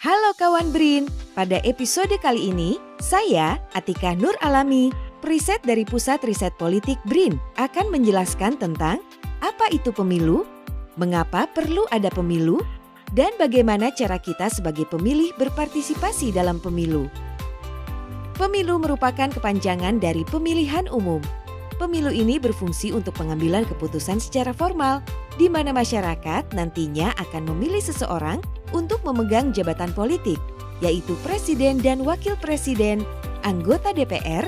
Halo kawan BRIN, pada episode kali ini saya, Atika Nur Alami, periset dari Pusat Riset Politik BRIN akan menjelaskan tentang apa itu pemilu, mengapa perlu ada pemilu, dan bagaimana cara kita sebagai pemilih berpartisipasi dalam pemilu. Pemilu merupakan kepanjangan dari pemilihan umum. Pemilu ini berfungsi untuk pengambilan keputusan secara formal, di mana masyarakat nantinya akan memilih seseorang untuk memegang jabatan politik, yaitu presiden dan wakil presiden, anggota DPR,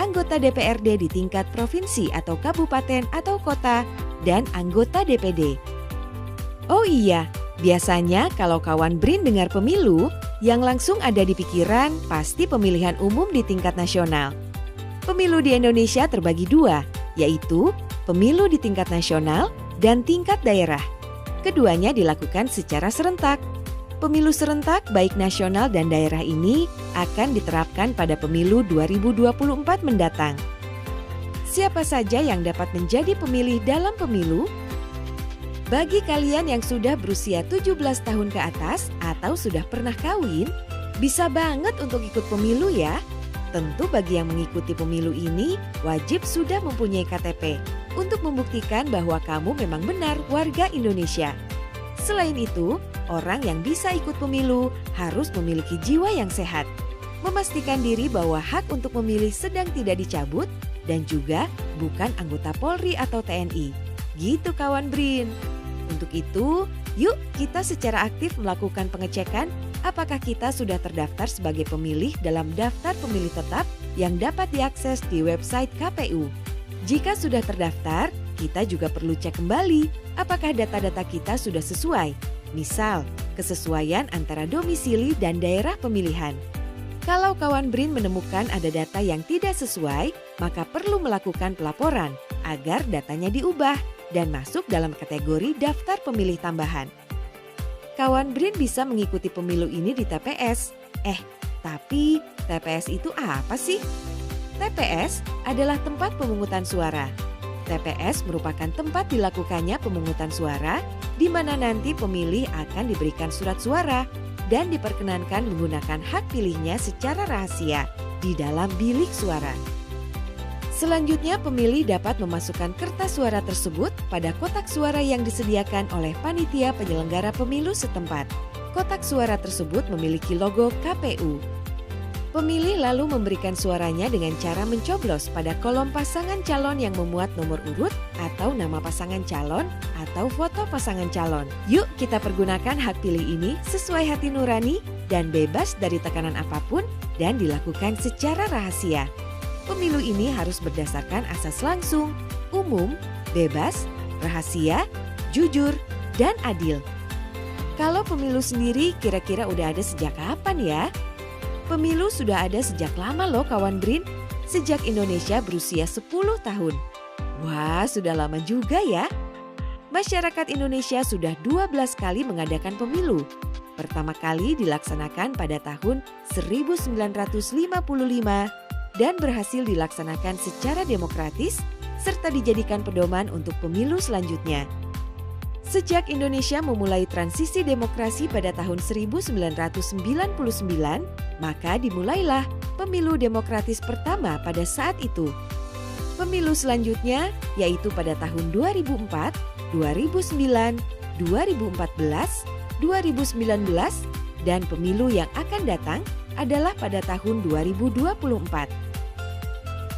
anggota DPRD di tingkat provinsi atau kabupaten atau kota, dan anggota DPD. Oh iya, biasanya kalau kawan BRIN dengar pemilu, yang langsung ada di pikiran pasti pemilihan umum di tingkat nasional. Pemilu di Indonesia terbagi dua, yaitu pemilu di tingkat nasional dan tingkat daerah. Keduanya dilakukan secara serentak. Pemilu serentak baik nasional dan daerah ini akan diterapkan pada pemilu 2024 mendatang. Siapa saja yang dapat menjadi pemilih dalam pemilu? Bagi kalian yang sudah berusia 17 tahun ke atas atau sudah pernah kawin, bisa banget untuk ikut pemilu ya. Tentu bagi yang mengikuti pemilu ini wajib sudah mempunyai KTP untuk membuktikan bahwa kamu memang benar warga Indonesia. Selain itu, orang yang bisa ikut pemilu harus memiliki jiwa yang sehat, memastikan diri bahwa hak untuk memilih sedang tidak dicabut dan juga bukan anggota Polri atau TNI. Gitu kawan BRIN. Untuk itu, yuk kita secara aktif melakukan pengecekan apakah kita sudah terdaftar sebagai pemilih dalam daftar pemilih tetap yang dapat diakses di website KPU. Jika sudah terdaftar, kita juga perlu cek kembali apakah data-data kita sudah sesuai. Misal, kesesuaian antara domisili dan daerah pemilihan. Kalau kawan BRIN menemukan ada data yang tidak sesuai, maka perlu melakukan pelaporan agar datanya diubah dan masuk dalam kategori daftar pemilih tambahan. Kawan BRIN bisa mengikuti pemilu ini di TPS. Tapi TPS itu apa sih? TPS adalah tempat pemungutan suara. TPS merupakan tempat dilakukannya pemungutan suara di mana nanti pemilih akan diberikan surat suara dan diperkenankan menggunakan hak pilihnya secara rahasia di dalam bilik suara. Selanjutnya pemilih dapat memasukkan kertas suara tersebut pada kotak suara yang disediakan oleh panitia penyelenggara pemilu setempat. Kotak suara tersebut memiliki logo KPU. Pemilih lalu memberikan suaranya dengan cara mencoblos pada kolom pasangan calon yang memuat nomor urut atau nama pasangan calon atau foto pasangan calon. Yuk kita pergunakan hak pilih ini sesuai hati nurani dan bebas dari tekanan apapun dan dilakukan secara rahasia. Pemilu ini harus berdasarkan asas langsung, umum, bebas, rahasia, jujur, dan adil. Kalau pemilu sendiri kira-kira udah ada sejak kapan ya? Pemilu sudah ada sejak lama loh kawan BRIN, sejak Indonesia berusia 10 tahun. Wah, sudah lama juga ya. Masyarakat Indonesia sudah 12 kali mengadakan pemilu. Pertama kali dilaksanakan pada tahun 1955 dan berhasil dilaksanakan secara demokratis serta dijadikan pedoman untuk pemilu selanjutnya. Sejak Indonesia memulai transisi demokrasi pada tahun 1999, maka dimulailah pemilu demokratis pertama pada saat itu. Pemilu selanjutnya yaitu pada tahun 2004, 2009, 2014, 2019, dan pemilu yang akan datang adalah pada tahun 2024.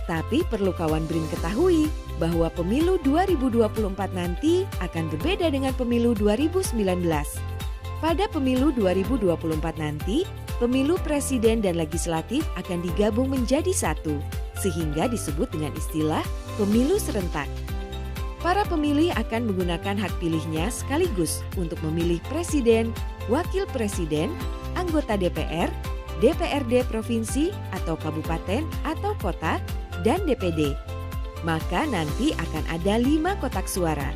Tapi perlu kawan BRIN ketahui bahwa pemilu 2024 nanti akan berbeda dengan pemilu 2019. Pada pemilu 2024 nanti, pemilu presiden dan legislatif akan digabung menjadi satu, sehingga disebut dengan istilah pemilu serentak. Para pemilih akan menggunakan hak pilihnya sekaligus untuk memilih presiden, wakil presiden, anggota DPR, DPRD provinsi atau kabupaten atau kota, dan DPD. Maka nanti akan ada 5 kotak suara.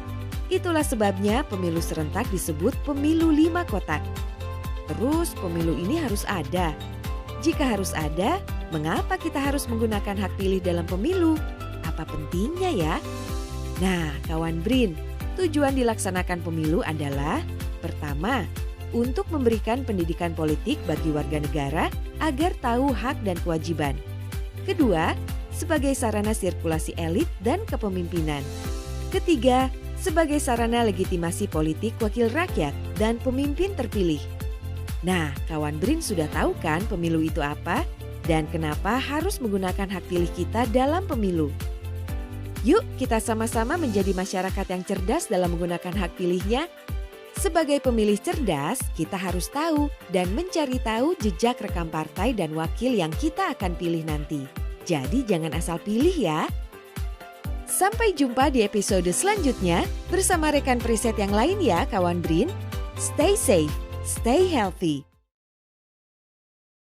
Itulah sebabnya pemilu serentak disebut pemilu 5 kotak. Terus pemilu ini harus ada. Jika harus ada, mengapa kita harus menggunakan hak pilih dalam pemilu? Apa pentingnya ya? Nah, kawan BRIN, tujuan dilaksanakan pemilu adalah pertama, untuk memberikan pendidikan politik bagi warga negara agar tahu hak dan kewajiban. Kedua, sebagai sarana sirkulasi elit dan kepemimpinan. Ketiga, sebagai sarana legitimasi politik wakil rakyat dan pemimpin terpilih. Nah, kawan BRIN sudah tahu kan pemilu itu apa dan kenapa harus menggunakan hak pilih kita dalam pemilu. Yuk kita sama-sama menjadi masyarakat yang cerdas dalam menggunakan hak pilihnya. Sebagai pemilih cerdas, kita harus tahu dan mencari tahu jejak rekam partai dan wakil yang kita akan pilih nanti. Jadi jangan asal pilih ya. Sampai jumpa di episode selanjutnya bersama rekan Preset yang lain ya kawan BRIN. Stay safe, stay healthy.